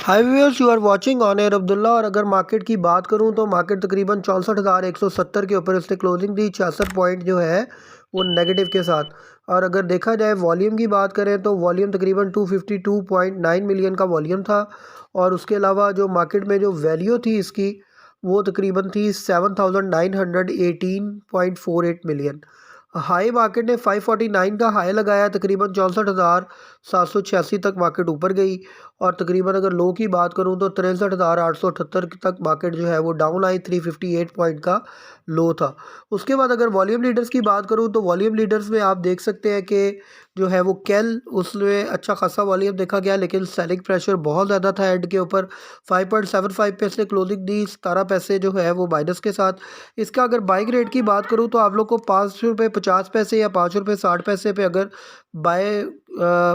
Hi viewers, you are watching on air Abdullah. और अगर market की बात करूं तो मार्केट तकरीबन 64,170 के ऊपर इसने क्लोजिंग दी। 66 पॉइंट जो है वो नेगेटिव के साथ। और अगर देखा जाए वॉल्यूम की बात करें तो वॉल्यूम तकरीबन 252.9 मिलियन का वॉल्यूम था। और उसके अलावा जो मार्केट में जो वैल्यू थी इसकी वो तकरीबन थी 7,918.48 मिलियन। हाई मार्केट ने 549 का हाई लगाया, तकरीबन 64,786 तक मार्केट ऊपर गई। और तकरीबन अगर लो की बात करूं तो 63,878 तक मार्केट जो है वो डाउन आई। 358 पॉइंट का लो था। उसके बाद अगर वॉल्यूम लीडर्स की बात करूं तो वॉल्यूम लीडर्स में आप देख सकते हैं कि जो है वो कैल, उसमें अच्छा खासा वॉल्यूम देखा गया, लेकिन सेलिंग प्रेशर बहुत ज़्यादा था एंड के ऊपर। 5.75 पे इसने क्लोजिंग दी, 17 पैसे जो है वो माइनस के साथ। इसका अगर बाइंग रेट की बात करूं तो आप लोग को 5 रुपये 50 पैसे या 5 रुपये 60 पैसे पे अगर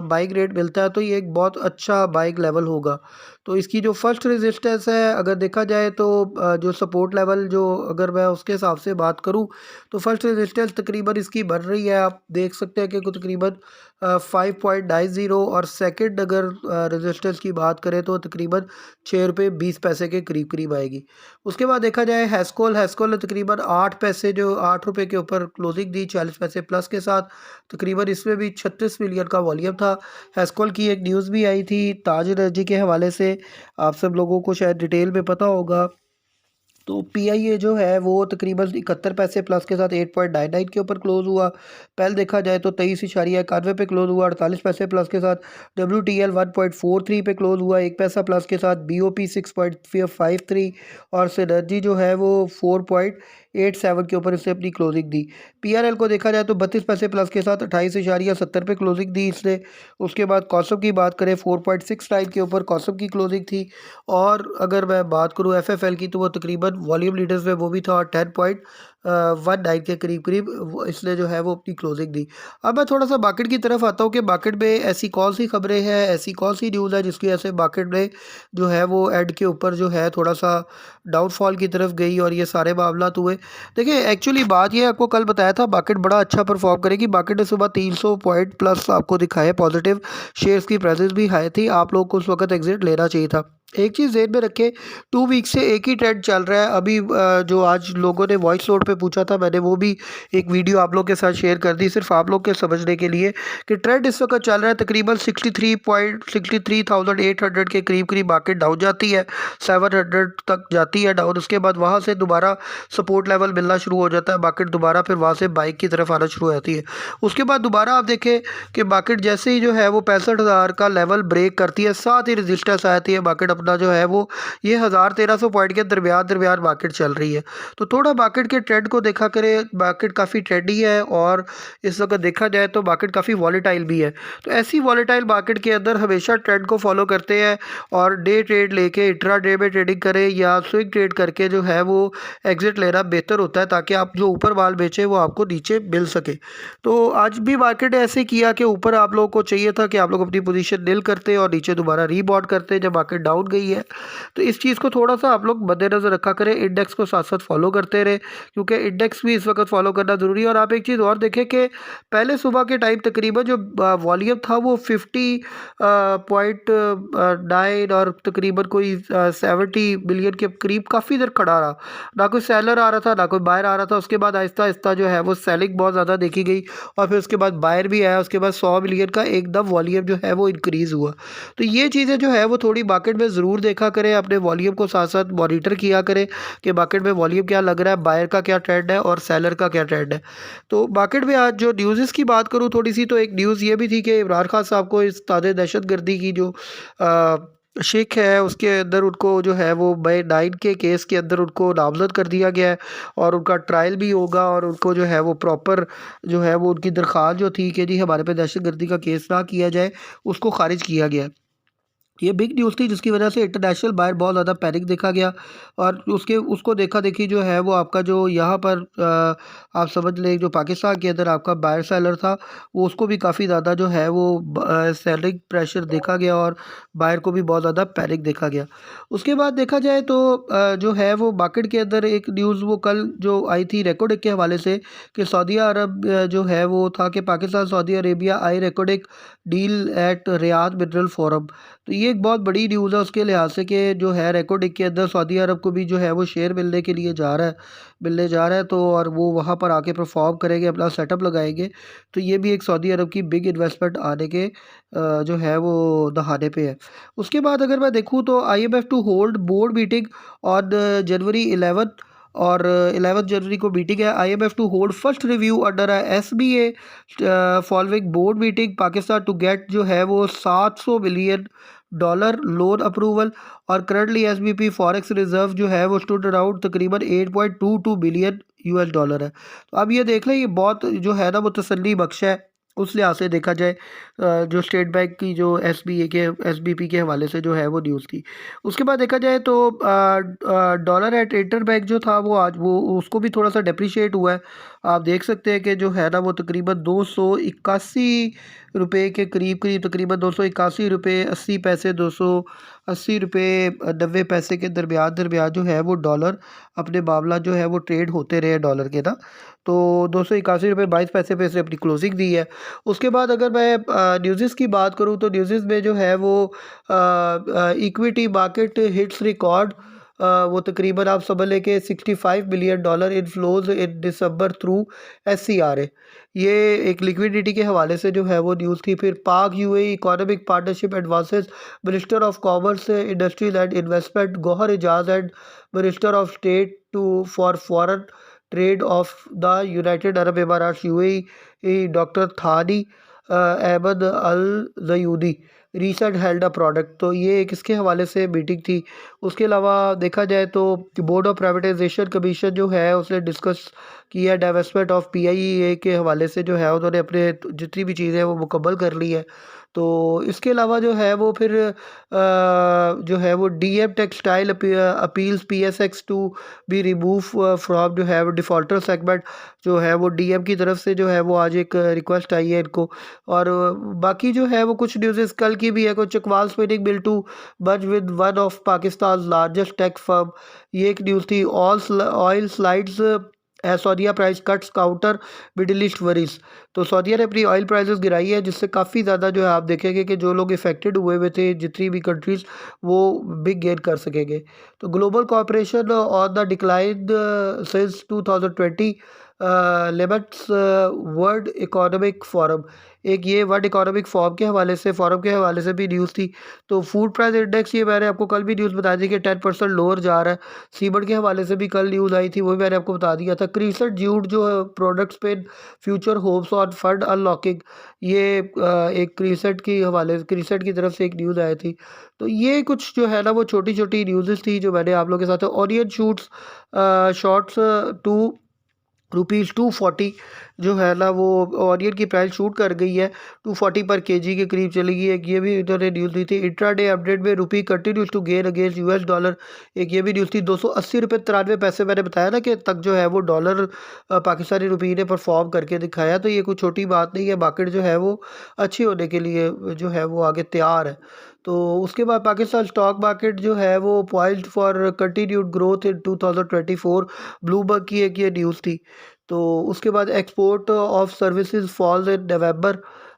बाइंग रेट मिलता है तो ये एक बहुत अच्छा बाइंग लेवल होगा। तो इसकी जो फर्स्ट रेजिस्टेंस है अगर देखा जाए तो जो सपोर्ट लेवल, जो अगर मैं उसके हिसाब से बात करूं तो फर्स्ट रेजिस्टेंस तकरीबन इसकी बन रही है, आप देख सकते हैं कि तकरीबन 5.90। और सेकंड अगर रेजिस्टेंस की बात करें तो तकरीबन 6 रुपये 20 पैसे के करीब करीब आएगी। उसके बाद देखा जाए हैस्कोल ने तकरीबन 8 पैसे, जो 8 रुपये के ऊपर क्लोजिंग दी, 40 पैसे प्लस के साथ। तकरीबन इसमें भी 36 मिलियन का वॉल्यूम था। हैस्कोल की एक न्यूज़ भी आई थी ताज एनर्जी के हवाले से, आप सब लोगों को शायद डिटेल में पता होगा। तो पीआईए जो है वो तकरीबन 71 पैसे प्लस के साथ 8.99 के ऊपर क्लोज हुआ। पहले देखा जाए तो 23.91 पे क्लोज हुआ 48 पैसे प्लस के साथ। WTL 1.43 पे क्लोज हुआ 1 पैसा प्लस के साथ। BOP 6.53 और सिनर्जी जो है वो 4.87 के ऊपर इसने अपनी क्लोजिंग दी। PRL को देखा जाए तो 32 पैसे प्लस के साथ 28.70 पे क्लोजिंग दी इसने। उसके बाद कॉसम की बात करें 4.69 के ऊपर कॉसम की क्लोजिंग थी। और अगर मैं बात करूं FFL की तो वो तकरीबन वॉल्यूम लीडर्स में वो भी था, और 10.19 के करीब करीब इसने जो है वो अपनी क्लोजिंग दी। अब मैं थोड़ा सा मार्केट की तरफ आता हूं कि मार्केट में ऐसी कौन सी खबरें हैं, ऐसी कौन सी न्यूज़ है जिसकी वजह से मार्केट में जो है वो एंड के ऊपर जो है थोड़ा सा डाउनफॉल की तरफ गई और ये सारे मामला हुए। देखिए, एक्चुअली बात ये आपको कल बताया था मार्केट बड़ा अच्छा परफॉर्म करेगी। मार्केट ने सुबह 300 पॉइंट प्लस आपको दिखाया पॉजिटिव, शेयर्स की प्राइसेस भी हाई थी, आप लोग को उस वक्त एग्जिट लेना चाहिए था। एक चीज़ ध्यान में रखें, 2 वीक से एक ही ट्रेंड चल रहा है। अभी जो आज लोगों ने वॉइस नोट पे पूछा था, मैंने वो भी एक वीडियो आप लोग के साथ शेयर कर दी, सिर्फ आप लोग के समझने के लिए कि ट्रेंड इस वक्त चल रहा है तकरीबन 63,800 के करीब करीब मार्केट डाउन जाती है, 700 तक जाती है डाउन। उसके बाद वहाँ से दोबारा सपोर्ट लेवल मिलना शुरू हो जाता है, मार्केट दोबारा फिर वहाँ से बाइक की तरफ आना शुरू हो जाती है। उसके बाद दोबारा आप देखें कि मार्केट जैसे ही जो है वो 65,000 का लेवल ब्रेक करती है, साथ ही रजिस्टेंस आती है, मार्केट अपना जो है वो ये 1,000-1,300 पॉइंट के दरमियान दरमियान मार्केट चल रही है। तो थोड़ा मार्केट के ट्रेंड को देखा करें, मार्केट काफ़ी ट्रेंडी है और इस वक्त देखा जाए तो मार्केट काफ़ी वॉलेटाइल भी है। तो ऐसी वॉलेटाइल मार्केट के अंदर हमेशा ट्रेंड को फॉलो करते हैं और डे ट्रेड लेके इंट्रा डे में ट्रेडिंग करें या स्विंग ट्रेड करके जो है वो एग्जिट लेना बेहतर होता है, ताकि आप जो ऊपर माल बेचें वो आपको नीचे मिल सके। तो आज भी मार्केट ने ऐसे किया कि ऊपर आप लोगों को चाहिए था कि आप लोग अपनी पोजीशन नील करते और नीचे दोबारा रीबॉट करते जब मार्केट डाउन गई है। तो इस चीज़ को थोड़ा सा आप लोग मद्देनज़र रखा करें, इंडेक्स को साथ साथ फॉलो करते रहे, क्योंकि इंडेक्स भी इस वक्त फॉलो करना ज़रूरी है। और आप एक चीज़ और देखें कि पहले सुबह के टाइम तकरीबन जो वॉल्यूम था वो 50.9 और तकरीबन कोई 70 बिलियन के करीब काफ़ी देर खड़ा रहा, ना कोई सेलर आ रहा था ना कोई बायर आ रहा था। उसके बाद आहिस्ता आहिस्ता जो है वो सेलिंग बहुत ज़्यादा देखी गई और फिर उसके बाद बायर भी आया। उसके बाद 100 मिलियन का एकदम वॉल्यूम जो है वो इंक्रीज़ हुआ। तो ये चीज़ें जो है वो थोड़ी मार्केट में ज़रूर देखा करें, अपने वॉल्यूम को साथ साथ मॉनिटर किया करें कि मार्केट में वॉल्यूम क्या लग रहा है, बायर का क्या ट्रेंड है और सेलर का क्या ट्रेंड है। तो मार्केट में आज जो न्यूज़ की बात करूँ थोड़ी सी, तो एक न्यूज़ ये भी थी कि इमरान खान साहब को इस तादे दहशतगर्दी की जो शेख है उसके अंदर उनको जो है वो बाय 9 के केस के अंदर उनको नामजद कर दिया गया है और उनका ट्रायल भी होगा और उनको जो है वो प्रॉपर जो है वो उनकी दरख्वास्त जो थी कि जी हमारे पे दहशतगर्दी का केस ना किया जाए, उसको खारिज किया गया। ये बिग न्यूज़ थी जिसकी वजह से इंटरनेशनल बायर बहुत ज़्यादा पैनिक देखा गया। और उसको देखा देखी जो है वो आपका जो यहाँ पर आप समझ लें जो पाकिस्तान के अंदर आपका बायर सेलर था वो उसको भी काफ़ी ज़्यादा जो है वो सेलिंग प्रेशर देखा गया और बायर को भी बहुत ज़्यादा पैनिक देखा गया। उसके बाद देखा जाए तो जो है वो मार्केट के अंदर एक न्यूज़ वो कल जो आई थी रेकोडेक के हवाले से कि सऊदी अरब जो है वो था कि Pakistan Saudi Arabia I Reko Diq deal at Riyadh mineral forum. तो ये एक बहुत बड़ी न्यूज़ है उसके लिहाज से कि जो है रेकोडिक के अंदर सऊदी अरब को भी जो है वो शेयर मिलने जा रहा है तो और वो वहाँ पर आके परफॉर्म करेंगे, अपना सेटअप लगाएंगे। तो ये भी एक सऊदी अरब की बिग इन्वेस्टमेंट आने के जो है वो दहाने पे है। उसके बाद अगर मैं देखूँ तो IMF to hold board meeting on January 11 और 11 जनवरी को मीटिंग है। IMF to hold first review under SBA following board meeting Pakistan to get जो है वो $700 मिलियन लोन अप्रूवल। और करंटली SBP फॉरेक्स रिजर्व जो है वो स्टूड अराउंड तकरीबन $8.22 बिलियन है। तो अब ये देख लें, ये बहुत जो है ना वो तसल्ली बख्श है उस लिहाज से देखा जाए। जो स्टेट बैंक की जो SBP के हवाले से जो है वो न्यूज़ थी। उसके बाद देखा जाए तो डॉलर एट इंटरबैंक जो था वो आज वो उसको भी थोड़ा सा डेप्रिशिएट हुआ है। आप देख सकते हैं कि जो है ना वो तकरीबन 281 रुपये के करीब तकरीबन 281 रुपये 80 पैसे 280 रुपये 90 पैसे के दरमियान जो है वो डॉलर अपने मामला जो है वो ट्रेड होते रहे डॉलर के ना। तो 281 रुपये 22 पैसे पे से अपनी क्लोजिंग दी है। उसके बाद अगर मैं न्यूज़ की बात करूँ तो न्यूज़ में जो है वो इक्विटी मार्केट हिट्स रिकॉर्ड। वो तकरीबन आप समझ लें कि $65 बिलियन इनफ्लोज इन दिसंबर थ्रू SCRA। ये एक लिक्विडिटी के हवाले से जो है वो न्यूज़ थी। फिर Pak UAE economic partnership advances, minister of commerce industries and investment Gauhar Ejaz and minister of state for foreign trade of the United Arab Emirates UAE doctor Thani Ahmed Al Zeyoudi recent held a product. तो ये एक इसके हवाले से meeting थी। उसके अलावा देखा जाए तो बोर्ड ऑफ प्राइवेटाइजेशन कमीशन जो है उसने डिस्कस किया divestment ऑफ PIEA के हवाले से जो है उन्होंने अपने जितनी भी चीज़ें वो मुकम्मल कर ली है। तो इसके अलावा जो है वो फिर जो है वो DM textile appeals PSX to be remove from जो है वो डिफ़ॉल्टर सेगमेंट। जो है वो DM की तरफ से जो है वो आज एक रिक्वेस्ट आई है इनको। और बाकी जो है वो कुछ न्यूज़ कल की भी है। कुछ Chakwal spinning mill to merge with one of Pakistan largest tech firm, ये एक न्यूज़ थी। Oil slides Saudia price cuts counter middle east worries. तो सऊदीया ने अपनी ऑयल प्राइसेस गिराई है जिससे काफ़ी ज़्यादा जो है आप देखेंगे कि जो लोग इफेक्टेड हुए थे जितनी भी कंट्रीज़ वो बिग गेन कर सकेंगे। तो global cooperation on the decline since 2020 limits world economic forum, एक ये वर्ल्ड इकोनॉमिक फोरम के हवाले से भी न्यूज़ थी। तो फूड प्राइस इंडेक्स ये मैंने आपको कल भी न्यूज़ बता दी कि 10% लोअर जा रहा है। सीमेंट के हवाले से भी कल न्यूज़ आई थी, वो भी मैंने आपको बता दिया था। क्रीसेंट ज्यूट जो प्रोडक्ट्स पे future hopes on fund unlocking, ये एक क्रीसेंट की तरफ से एक न्यूज़ आई थी। तो ये कुछ जो है ना वो छोटी छोटी न्यूज़ थी जो मैंने आप लोगों के साथ। ऑनियन शॉर्ट्स टू ₹240 जो है ना वो ऑनियन की प्राइस शूट कर गई है, 240 पर केजी के करीब चली गई है। एक ये भी इन्होंने न्यूज़ दी थी। इंट्राडे अपडेट में रुपी कंटिन्यूज टू गेन अगेंस्ट $, एक ये भी न्यूज़ थी। 280 रुपये 93 पैसे मैंने बताया ना कि तक जो है वो डॉलर पाकिस्तानी रुपये ने परफॉर्म करके दिखाया। तो ये कोई छोटी बात नहीं है, मार्केट जो है वो अच्छी होने के लिए जो है वो आगे तैयार है। तो उसके बाद पाकिस्तान स्टॉक मार्केट जो है वो poised for continued growth in 2024, Bloomberg की एक ये न्यूज़ थी। तो उसके बाद export of services falls in November,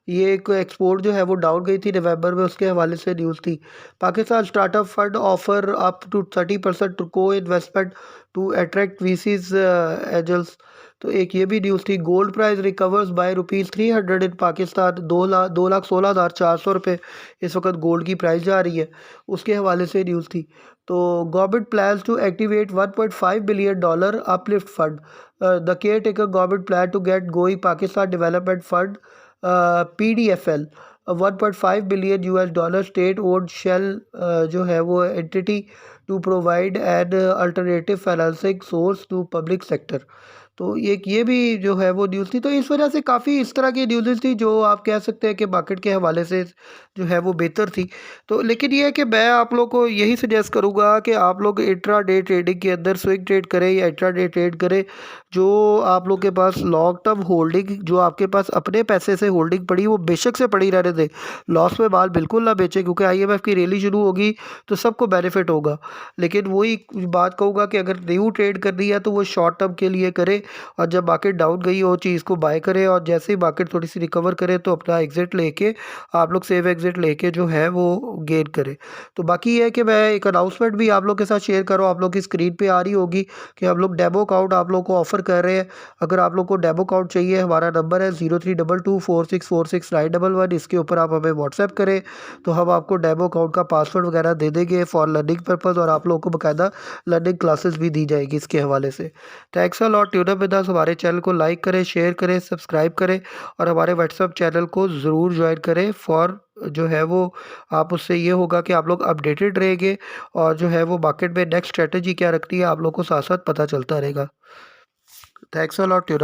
ये एक एक्सपोर्ट जो है वो डाउन गई थी नवंबर में, उसके हवाले से न्यूज़ थी। Pakistan startup fund offer up to 30% to co investment to attract VCs angels. तो एक ये भी न्यूज़ थी। Gold price recovers by ₹300 in Pakistan, 2,16,400 रुपये इस वक्त गोल्ड की प्राइस जा रही है, उसके हवाले से न्यूज़ थी। तो government plans to activate $1.5 billion uplift fund, the caretaker government plan to get going Pakistan development fund PDFL, $1.5 billion state owned shell जो है वो entity to provide an alternative financing source to public sector. तो एक ये भी जो है वो न्यूज़ थी। तो इस वजह से काफ़ी इस तरह की न्यूज़ थी जो आप कह सकते हैं कि मार्केट के हवाले से जो है वो बेहतर थी। तो लेकिन ये है कि मैं आप लोग को यही सजेस्ट करूँगा कि आप लोग इंट्रा डे ट्रेडिंग के अंदर स्विंग ट्रेड करें या इंट्रा डे ट्रेड करें। जो आप लोग के पास लॉन्ग टर्म होल्डिंग, जो आपके पास अपने पैसे से होल्डिंग पड़ी, वो बेशक से पड़ी रहने दें। लॉस में माल बिल्कुल ना बेचें, क्योंकि IMF की रैली शुरू होगी तो सबको बेनिफिट होगा। लेकिन वही बात कहूँगा कि अगर न्यू ट्रेड करनी है तो वो शॉर्ट टर्म के लिए करें, और जब मार्केट डाउन गई वो चीज़ को बाय करें, और जैसे ही मार्केट थोड़ी सी रिकवर करे तो अपना एग्ज़िट लेके आप लोग सेफ एग्ज़िट लेके जो है वो गेन करें। तो बाकी ये है कि मैं एक अनाउंसमेंट भी आप लोग के साथ शेयर कर रहा हूँ, आप लोग की स्क्रीन पे आ रही होगी कि हम लोग डेमो अकाउंट आप लोग को ऑफ़र कर रहे हैं। अगर आप लोग को डेमो अकाउंट चाहिए, हमारा नंबर है 0322464691, इसके ऊपर आप हमें व्हाट्सएप करें तो हम आपको डेमो अकाउंट का पासवर्ड वगैरह दे देंगे फॉर लर्निंग पर्पज़, और आप लोगों को बाकायदा लर्निंग क्लासेस भी दी जाएगी इसके हवाले से। Thanks a lot. Tune up with us. हमारे चैनल को लाइक करें, शेयर करें, सब्सक्राइब करें और हमारे व्हाट्सएप चैनल को ज़रूर ज्वाइन करें फॉर जो है वो आप उससे ये होगा कि आप लोग अपडेटेड रहेंगे, और जो है वो मार्केट में नेक्स्ट स्ट्रेटजी क्या रखनी है आप लोग को साथ साथ पता चलता रहेगा। Thanks a lot. ट्यून